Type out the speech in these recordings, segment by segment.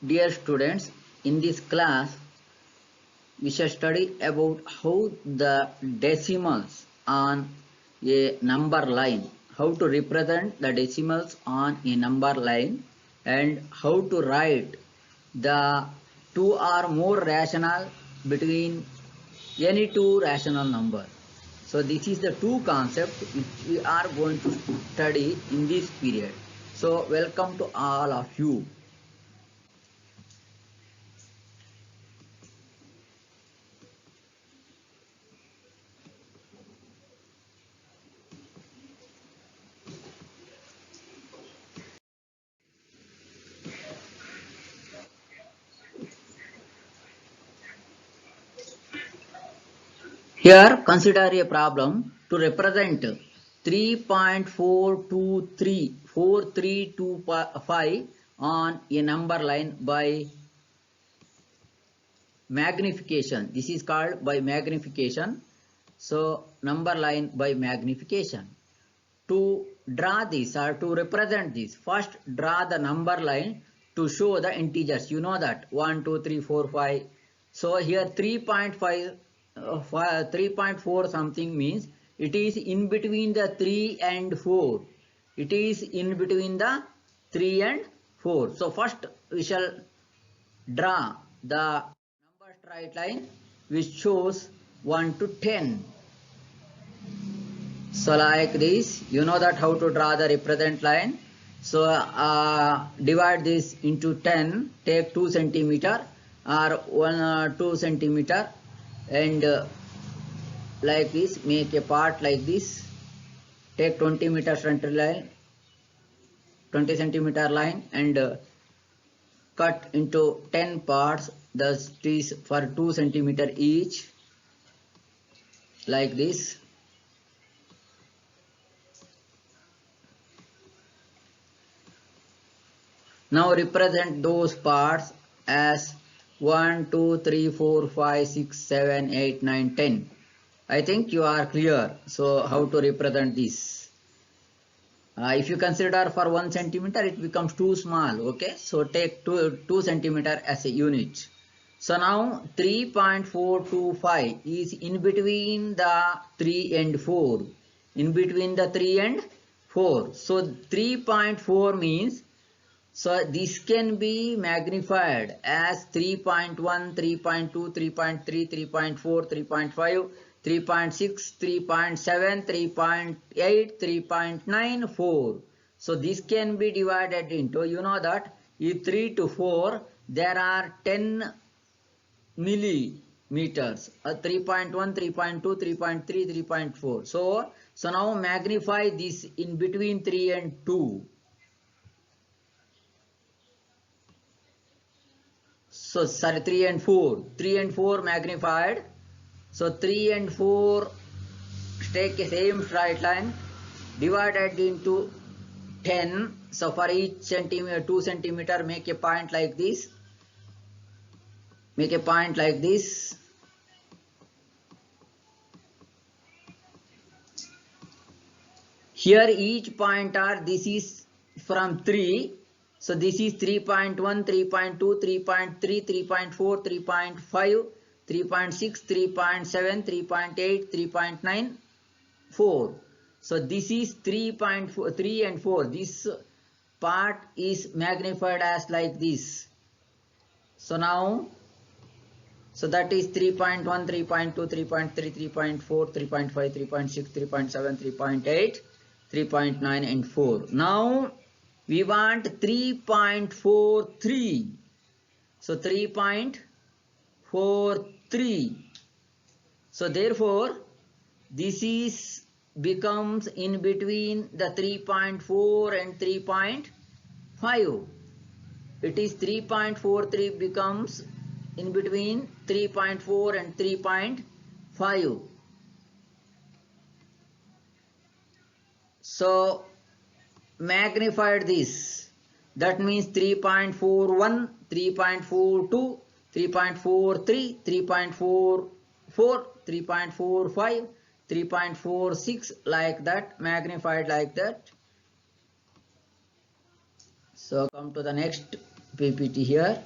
Dear students, in this class we shall study about how the decimals on a number line, how to represent the decimals on a number line, and how to write the two or more rational between any two rational number. So this is the two concepts which we are going to study in this period. So welcome to all of you. Here, consider a problem to represent 3.4234325 on a number line by magnification. This is called by magnification. So, number line by magnification. To draw this or to represent this, first draw the number line to show the integers. You know that 1, 2, 3, 4, 5. So here 3.4 something means it is in between the 3 and 4. It is in between the 3 and 4. So first we shall draw the number straight line which shows 1 to 10. So like this, you know that how to draw the represent line. So divide this into 10, take 2 centimeter or 2 centimeter and like this, make a part like this. Take 20 meter front line, 20 centimeter line and cut into 10 parts. Thus it is for 2 centimeter each, like this. Now represent those parts as 1, 2, 3, 4, 5, 6, 7, 8, 9, 10. I think you are clear. So how to represent this? If you consider for 1 centimeter, it becomes too small. Okay, so take 2 centimeter as a unit. So now 3.425 is in between the 3 and 4. In between the 3 and 4. So 3.4 means, so this can be magnified as 3.1, 3.2, 3.3, 3.4, 3.5, 3.6, 3.7, 3.8, 3.9, 4. So this can be divided into, you know that in 3 to 4 there are 10 millimeters. 3.1, 3.2, 3.3, 3.4. So now magnify this in between 3 and 2. So sorry, 3 and 4. 3 and 4 magnified. So 3 and 4 take a same straight line divided into 10. So for each centimeter, 2 centimeter, make a point like this. Make a point like this. Here each pointer, this is from 3. So this is 3.1, 3.2, 3.3, 3.4, 3.5, 3.6, 3.7, 3.8, 3.9, 4. So this is 3.4, 3 and 4. This part is magnified as like this. So now, so that is 3.1, 3.2, 3.3, 3.4, 3.5, 3.6, 3.7, 3.8, 3.9 and 4. Now we want 3.43. So 3.43. So therefore this is becomes in between the 3.4 and 3.5. It is 3.43 becomes in between 3.4 and 3.5. So magnified this, that means 3.41, 3.42, 3.43, 3.44, 3.45, 3.46, like that, magnified like that. So come to the next PPT here.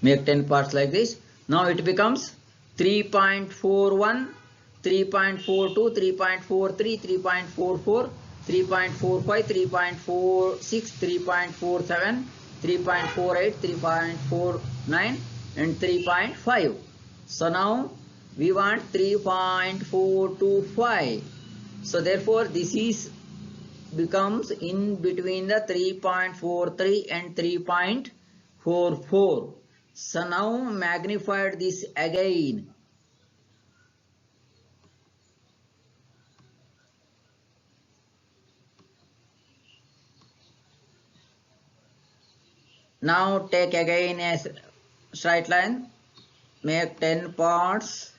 Make 10 parts like this. Now it becomes 3.41, 3.42, 3.43, 3.44, 3.45, 3.46, 3.47, 3.48, 3.49 and 3.5. So now we want 3.425. So therefore this is becomes in between the 3.43 and 3.44. So now magnified this again. Now take again a straight line, make 10 parts,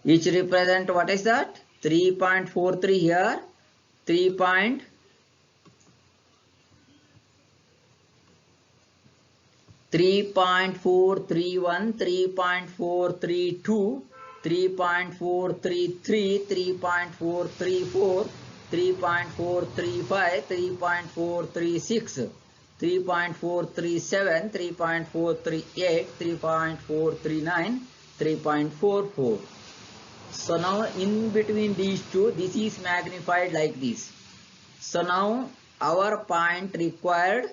each represent what is that? 3.43 here, 3.43, 3.431, 3.432, 3.433, 3.434, 3.435, 3.436, 3.437, 3.438, 3.439, 3.44. So now in between these two, this is magnified like this. So now our point required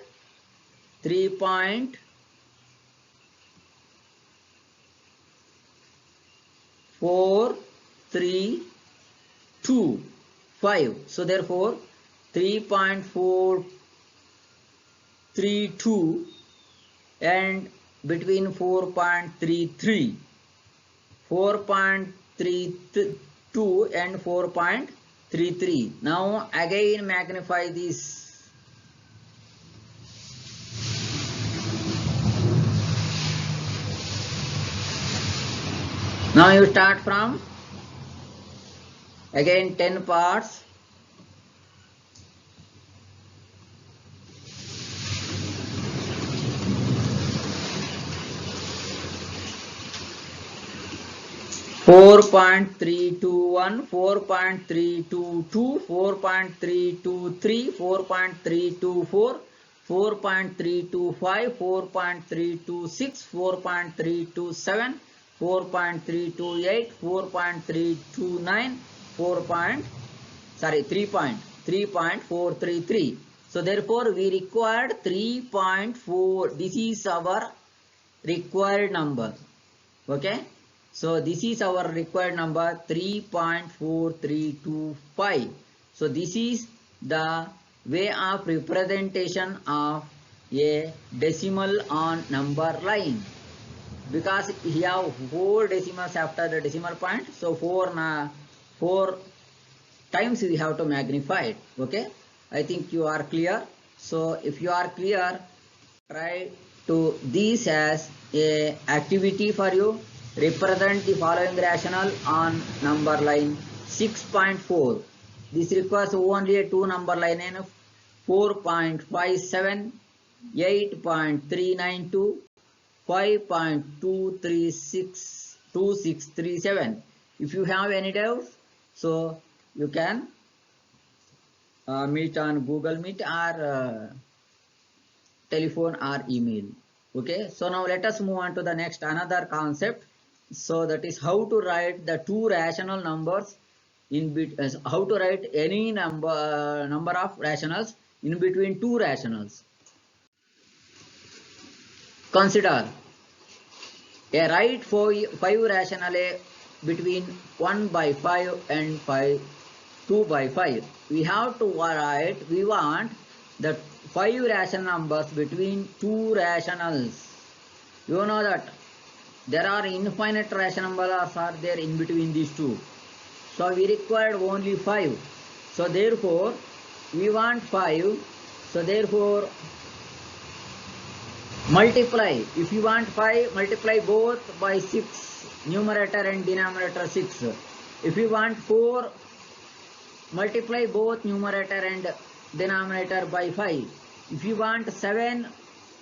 3.432.5. So therefore 3.432 and between 4.33, 4.32 and 4.33. Now again magnify this. Now you start from again 10 parts. Four 4.321, 4.322, 4.323, 4.324, 4.325, 4.326, 4.327, 4.328, 4.329, 3.433. So therefore we required 3.4. This is our required number. Okay. So this is our required number 3.4325. So this is the way of representation of a decimal on number line. Because we have 4 decimals after the decimal point. So 4 times we have to magnify it. Okay. I think you are clear. So if you are clear, try to this as a activity for you. Represent the following rational on number line 6.4. This requires only a 2 number line in 4.57, 8.392, 5.2362637. If you have any doubts, so you can meet on Google Meet or telephone or email. Okay, so now let us move on to the next another concept. So that is how to write the two rational numbers in how to write any number of rationals in between two rationals. Consider a right 5 rational between 1/5 and 2/5. We have to write, we want the 5 rational numbers between two rationals. You know that there are infinite rational numbers are there in between these two. So we required only 5. So therefore we want 5. So therefore multiply. If you want 5, multiply both by 6. Numerator and denominator 6. If you want 4, multiply both numerator and denominator by 5. If you want 7,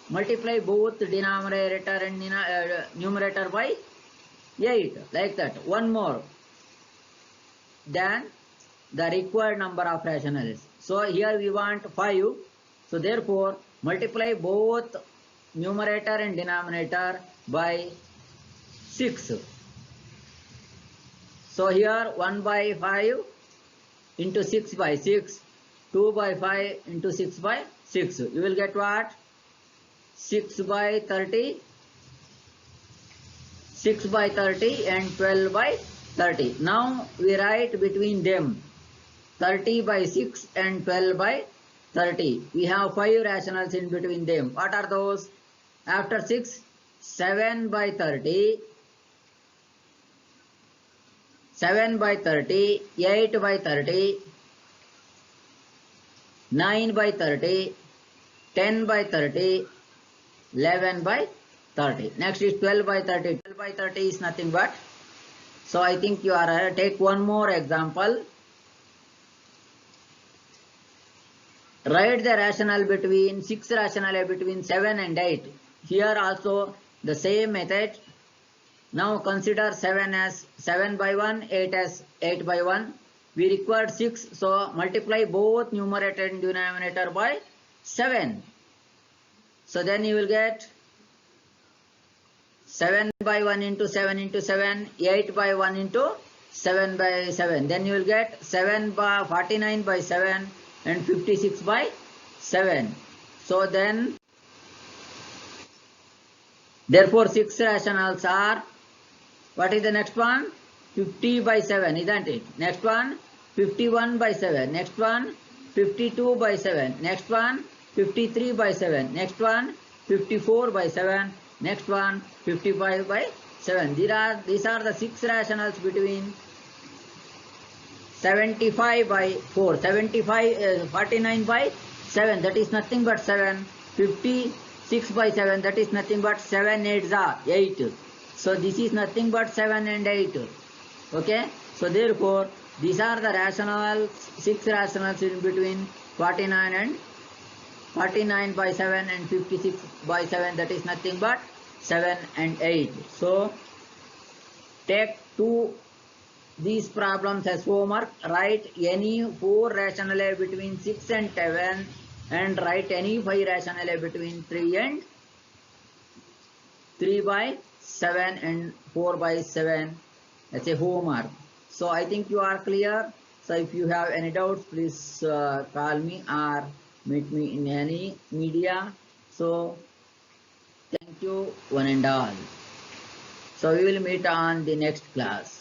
multiply both denominator and numerator by 8. Like that. One more. than the required number of rationals. So here we want 5. So therefore multiply both numerator and denominator by 6. So here 1 by 5 into 6 by 6, 2 by 5 into 6 by 6. You will get what? 6 by 30, 6 by 30 and 12 by 30. Now we write between them 30 by 6 and 12 by 30. We have 5 rationals in between them. What are those? After 6, 7 by 30, 7 by 30, 8 by 30, 9 by 30, 10 by 30, 11 by 30. Next is 12 by 30. 12 by 30 is nothing but. So I think you are take one more example. Write the rational between 6 rational between 7 and 8. Here also the same method. Now consider 7 as 7 by 1, 8 as 8 by 1. We required 6, so multiply both numerator and denominator by 7. So then you will get 7 by 1 into 7 into 7, 8 by 1 into 7 by 7. Then you will get 7 by 49 by 7 and 56 by 7. So then, therefore 6 rationals are, what is the next one? 50 by 7, isn't it? Next one, 51 by 7. Next one, 52 by 7. Next one, 53 by 7. Next one, 54 by 7. Next one, 55 by 7. These are the 6 rationals between 75 by 4. 49 by 7. That is nothing but 7. 56 by 7. That is nothing but 7 8s are 8. So this is nothing but 7 and 8. Okay. So therefore, these are the rationals, 6 rationals in between 49 and 49 by 7 and 56 by 7. That is nothing but 7 and 8. So take these problems as homework. Write any 4 rational between 6 and 7 and write any 5 rational between 3 and 3 by 7 and 4 by 7. That's a homework. So I think you are clear. So if you have any doubts, please call me or meet me in any media. So thank you one and all. So we will meet on the next class.